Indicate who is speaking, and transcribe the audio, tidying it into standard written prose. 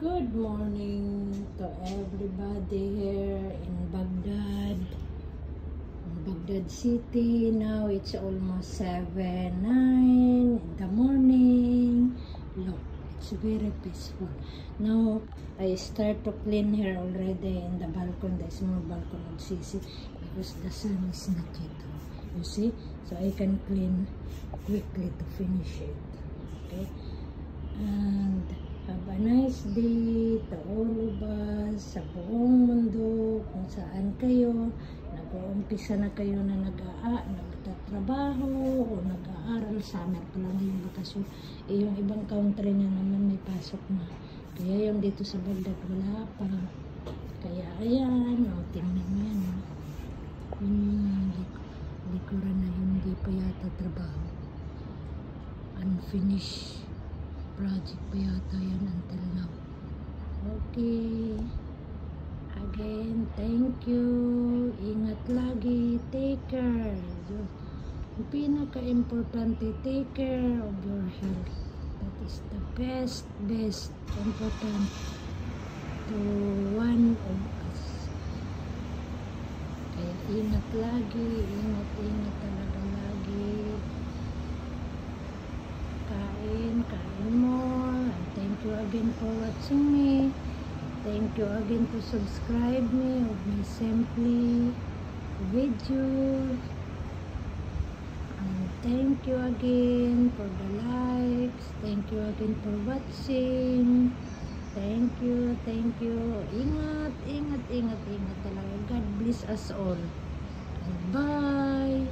Speaker 1: Good morning to everybody here in Baghdad City. Now it's almost 7:09 in the morning. Look, it's very peaceful. Now I start to clean here already in the balcony, the small balcony of Sisi, because the sun is not yet out. You see? So I can clean quickly to finish it. Okay? And have a nice day to all of us sa buong mundo, kung saan kayo, nag-uumpisa na kayo na nagtatrabaho o nag-aaral. Summer pa lang yung bakasyon. Yung ibang country na naman may pasok na. Kaya yung dito sa Baghdad wala pa. Kaya ayan, tingnan mo yan. Yung likuran na hindi pa yata trabaho. Unfinished project pa yata yan until now. Okay. Again, thank you. Ingat lagi. Take care. Yung pinaka-importante, take care of your health. That is the best important to one of us. Kaya ingat lagi. Ingat talaga lagi. Kain more. And thank you again for watching me. Thank you again to subscribe me of my Simply video. And thank you again for the likes. Thank you again for watching. Thank you. Ingat talaga. God bless us all. Bye.